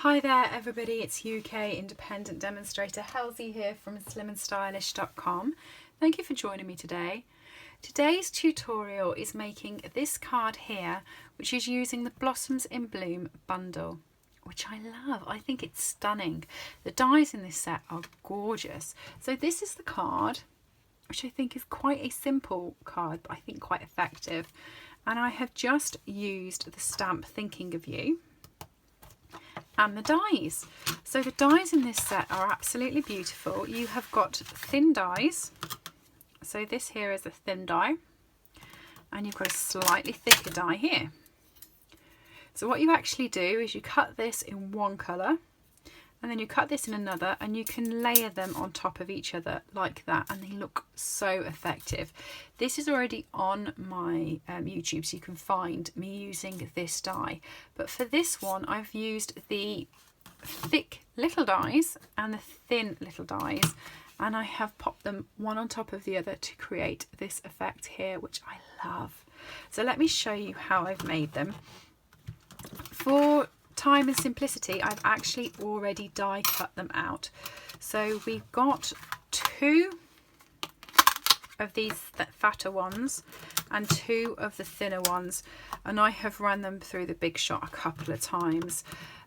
Hi there everybody, it's UK independent demonstrator Halsey here from slimandstylish.com. Thank you for joining me today. Today's tutorial is making this card here, which is using the Blossoms in Bloom bundle, which I love. I think it's stunning. The dies in this set are gorgeous. So this is the card, which I think is quite a simple card, but I think quite effective. And I have just used the stamp Thinking of You and the dies. So the dies in this set are absolutely beautiful. You have got thin dies. So this here is a thin die, and you've got a slightly thicker die here. So what you actually do is you cut this in one colour, and then you cut this in another, and you can layer them on top of each other like that, and they look so effective. This is already on my YouTube, so you can find me using this die. But for this one, I've used the thick little dies and the thin little dies, and I have popped them one on top of the other to create this effect here, which I love. So let me show you how I've made them. For time and simplicity, I've actually already die cut them out. So we've got two of these fatter ones and two of the thinner ones, and I have run them through the Big Shot a couple of times.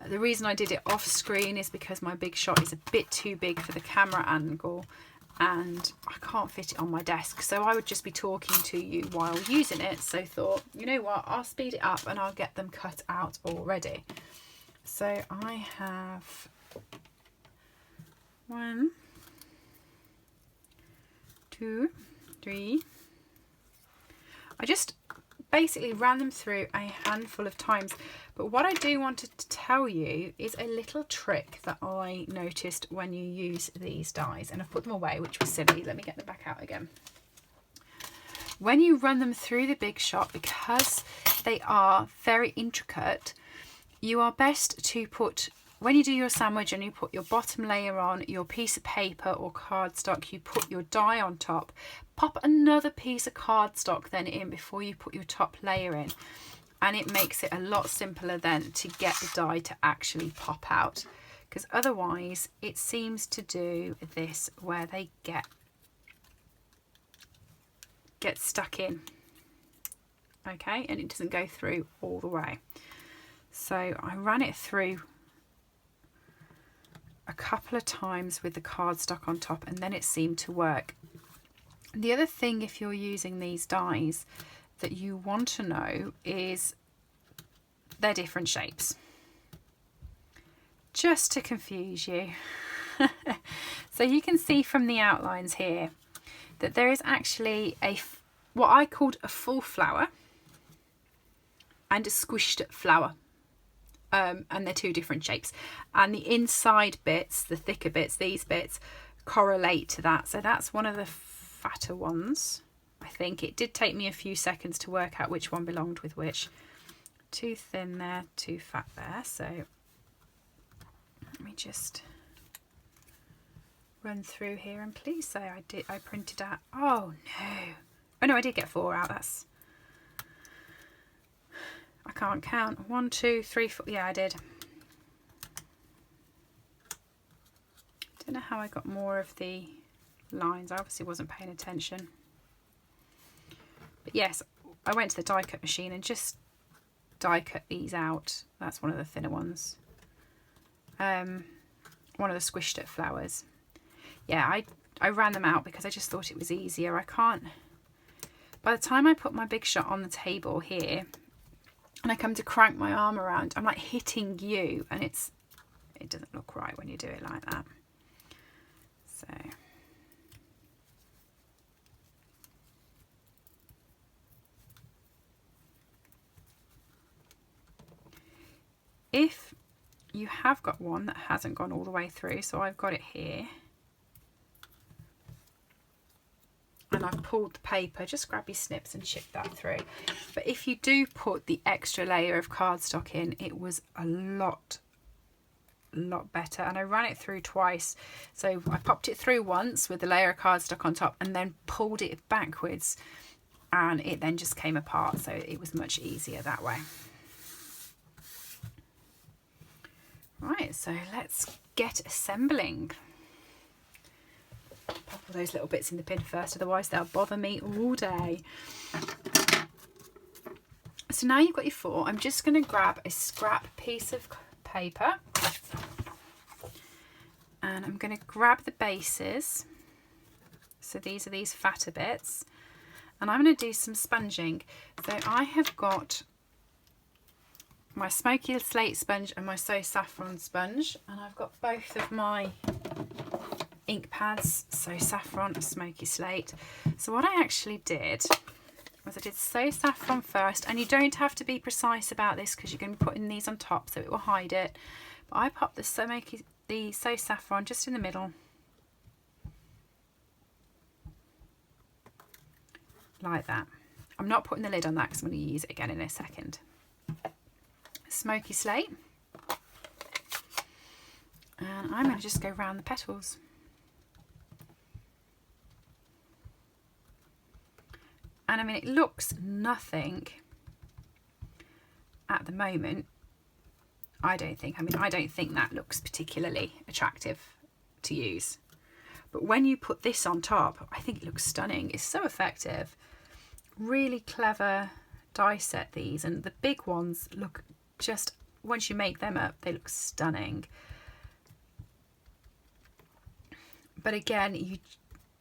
The reason I did it off screen is because my Big Shot is a bit too big for the camera angle and I can't fit it on my desk, so I would just be talking to you while using it. So thought, you know what, I'll speed it up and I'll get them cut out already. So I have 1, 2, 3. I just basically ran them through a handful of times, but what I do want to tell you is a little trick that I noticed when you use these dies, and I've put them away, which was silly. Let me get them back out again. When you run them through the Big Shot, because they are very intricate, you are best to put, when you do your sandwich and you put your bottom layer on, your piece of paper or cardstock, you put your die on top, pop another piece of cardstock then in before you put your top layer in. And it makes it a lot simpler then to get the die to actually pop out. Because otherwise it seems to do this where they get stuck in. Okay, and it doesn't go through all the way. So I ran it through a couple of times with the cardstock on top, and then it seemed to work. The other thing, if you're using these dies, that you want to know is they're different shapes. Just to confuse you. So you can see from the outlines here that there is actually what I called a full flower and a squished flower. And they're two different shapes, and the inside bits, the thicker bits, these bits correlate to that. So that's one of the fatter ones. I think it did take me a few seconds to work out which one belonged with which. Too thin there, too fat there. So let me just run through here, and please say I printed out. Oh no, I did get 4 out. That's, I can't count. 1, 2, 3, 4. Yeah, I did. Don't know how I got more of the lines. I obviously wasn't paying attention. But yes, I went to the die cut machine and just die cut these out. That's one of the thinner ones. One of the squished up flowers. Yeah, I ran them out because I just thought it was easier. I can't. By the time I put my Big Shot on the table here, and I come to crank my arm around, I'm like hitting you, and it doesn't look right when you do it like that. So if you have got one that hasn't gone all the way through, so I've got it here, and I've pulled the paper, just grab your snips and chip that through. But if you do put the extra layer of cardstock in, it was a lot better. And I ran it through twice. So I popped it through once with the layer of cardstock on top and then pulled it backwards, and it then just came apart. So it was much easier that way. Right, so let's get assembling. Pop all those little bits in the bin first, otherwise they'll bother me all day. So now you've got your 4, I'm just going to grab a scrap piece of paper and I'm going to grab the bases. So these are these fatter bits, and I'm going to do some sponging. So I have got my smoky slate sponge and my So Saffron sponge, and I've got both of my ink pads, So Saffron and Smoky Slate. So what I actually did was I did So Saffron first, and you don't have to be precise about this because you're going to be putting these on top so it will hide it. But I popped the So Saffron just in the middle, like that. I'm not putting the lid on that because I'm going to use it again in a second. Smoky Slate, and I'm going to just go round the petals. And I mean, it looks nothing at the moment, I don't think. I mean, I don't think that looks particularly attractive to use. But when you put this on top, I think it looks stunning. It's so effective. Really clever die set, these. And the big ones look just, once you make them up, they look stunning. But again,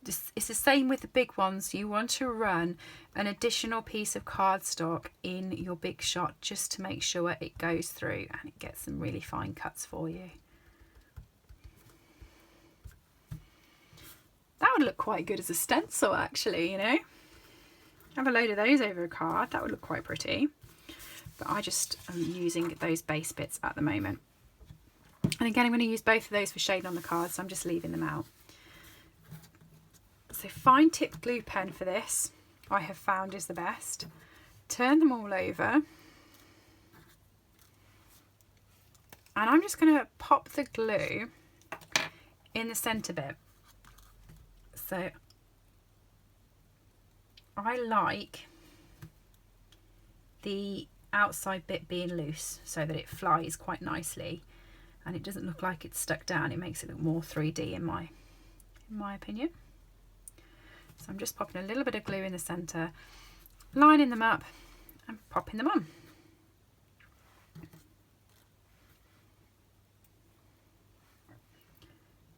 it's the same with the big ones. You want to run an additional piece of cardstock in your big shot just to make sure it goes through and it gets some really fine cuts for you. That would look quite good as a stencil, actually, you know. Have a load of those over a card. That would look quite pretty. But I just am using those base bits at the moment. And again, I'm going to use both of those for shading on the card, so I'm just leaving them out. So fine tip glue pen for this, I have found, is the best. Turn them all over. And I'm just going to pop the glue in the centre bit. So I like the outside bit being loose so that it flies quite nicely and it doesn't look like it's stuck down. It makes it look more 3D in my opinion. So I'm just popping a little bit of glue in the centre, lining them up and popping them on.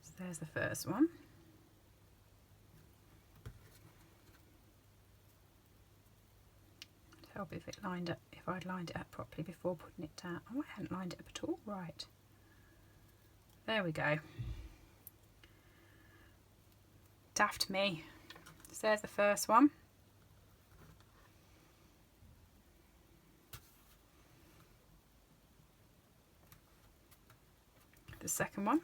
So there's the first one. It'd help if I'd lined it up properly before putting it down. Oh, I hadn't lined it up at all. Right. There we go. Daft me. So there's the first one. The second one.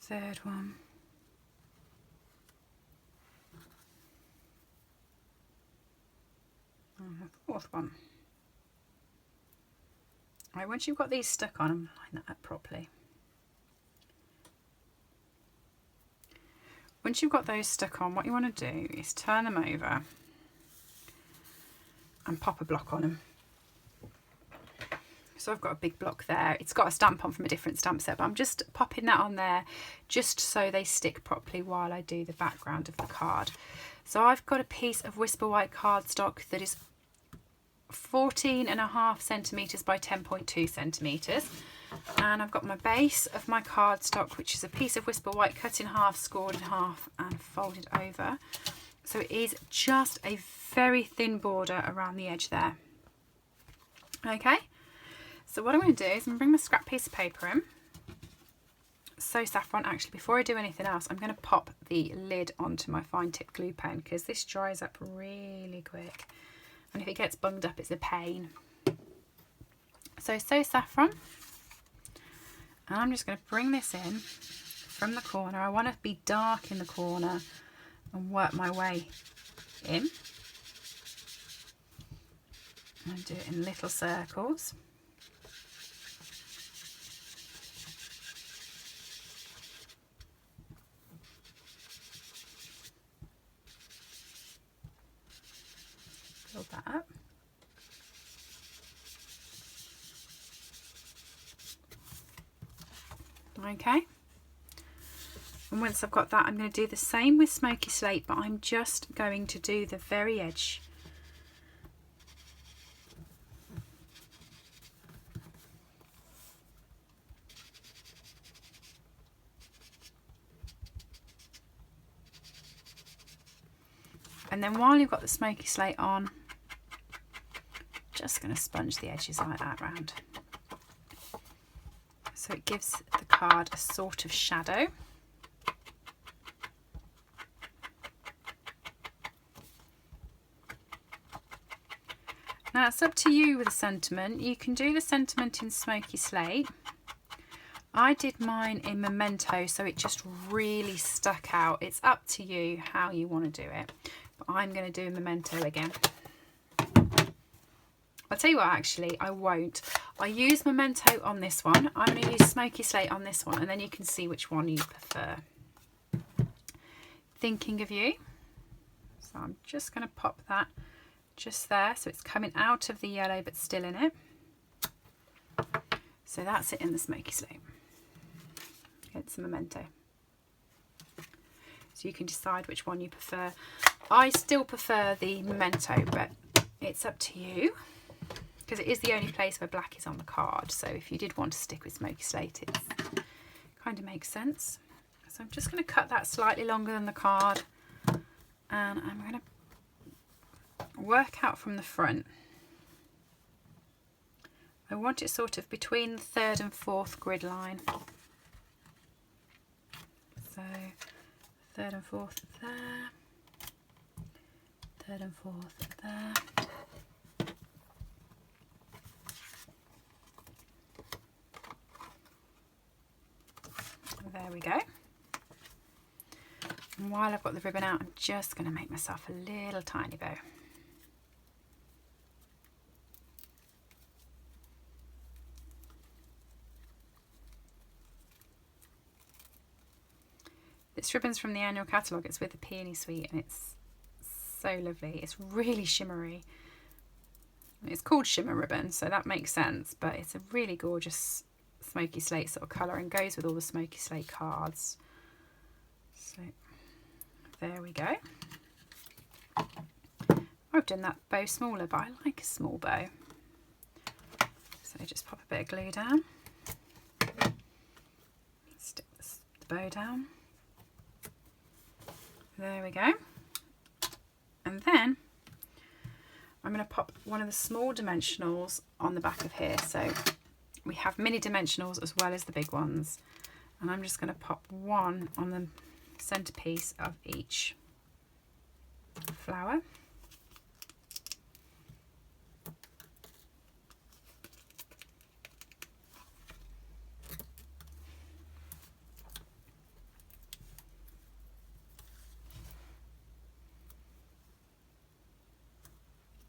Third one. And the fourth one. Right, once you've got these stuck on, line that up properly. Once you've got those stuck on, what you want to do is turn them over and pop a block on them. So I've got a big block there. It's got a stamp on from a different stamp set, but I'm just popping that on there just so they stick properly while I do the background of the card. So I've got a piece of Whisper White cardstock that is 14.5 centimetres by 10.2 centimetres. And I've got my base of my cardstock, which is a piece of Whisper White cut in half, scored in half and folded over. So it is just a very thin border around the edge there. Okay, so what I'm going to do is I'm going to bring my scrap piece of paper in. So Saffron, actually, before I do anything else, I'm going to pop the lid onto my fine tip glue pen because this dries up really quick. And if it gets bunged up, it's a pain. So Saffron. And I'm just going to bring this in from the corner. I want to be dark in the corner and work my way in. And do it in little circles. build that up. Okay, and once I've got that, I'm going to do the same with Smoky Slate, but I'm just going to do the very edge. And then while you've got the Smoky Slate on, just going to sponge the edges like that round. So it gives the card a sort of shadow. Now it's up to you with the sentiment. You can do the sentiment in Smoky Slate. I did mine in Memento, so it just really stuck out. It's up to you how you want to do it. But I'm going to do Memento again. I'll tell you what, actually, I won't. I use Memento on this one. I'm going to use Smoky Slate on this one, and then you can see which one you prefer. Thinking of You. So I'm just going to pop that just there, so it's coming out of the yellow but still in it. So that's it in the Smoky Slate. It's a Memento. So you can decide which one you prefer. I still prefer the Memento, but it's up to you, because it is the only place where black is on the card. So if you did want to stick with Smoky Slate, it kind of makes sense. So I'm just going to cut that slightly longer than the card, and I'm going to work out from the front. I want it sort of between the 3rd and 4th grid line. So 3rd and 4th there, 3rd and 4th there. There we go. And while I've got the ribbon out, I'm just going to make myself a little tiny bow. This ribbon's from the annual catalogue. It's with the Peony Suite, and it's so lovely. It's really shimmery. It's called Shimmer Ribbon, so that makes sense, but it's a really gorgeous Smoky Slate sort of colour and goes with all the Smoky Slate cards. So there we go. I've done that bow smaller, but I like a small bow. So just pop a bit of glue down. Stick the bow down. There we go. And then I'm going to pop one of the small dimensionals on the back of here. So we have mini dimensionals as well as the big ones. And I'm just going to pop one on the centerpiece of each flower.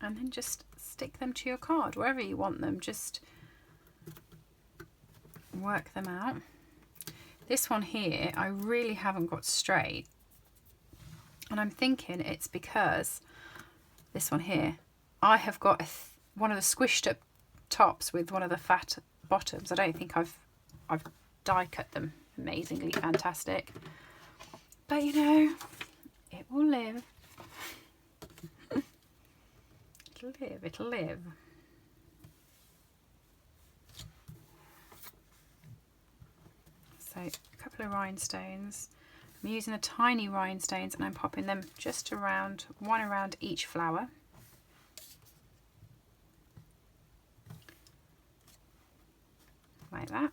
And then just stick them to your card wherever you want them. Just work them out. This one here I really haven't got straight, and I'm thinking it's because this one here I have got one of the squished up tops with one of the fat bottoms. I don't think I've die cut them amazingly fantastic, but you know, it will live. It'll live. So a couple of rhinestones. I'm using the tiny rhinestones and I'm popping them just around, one around each flower. Like that.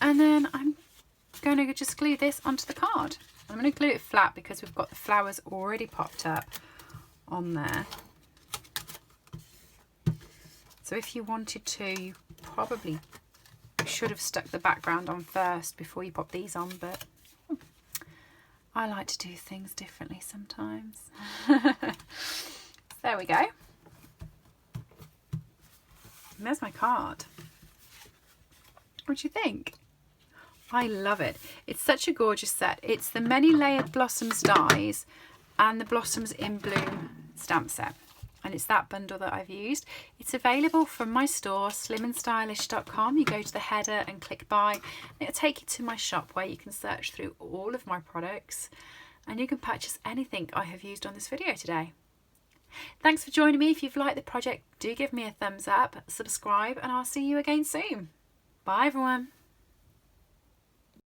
And then I'm going to just glue this onto the card. I'm going to glue it flat because we've got the flowers already popped up on there. So if you wanted to, you probably should have stuck the background on first before you pop these on, but I like to do things differently sometimes. There we go. And there's my card. What do you think? I love it. It's such a gorgeous set. It's the many layered blossoms dies and the blossoms in bloom stamp set. And it's that bundle that I've used. It's available from my store, stampinup.com. You go to the header and click buy, and it'll take you to my shop where you can search through all of my products and you can purchase anything I have used on this video today. Thanks for joining me. If you've liked the project, do give me a thumbs up, subscribe, and I'll see you again soon. Bye everyone.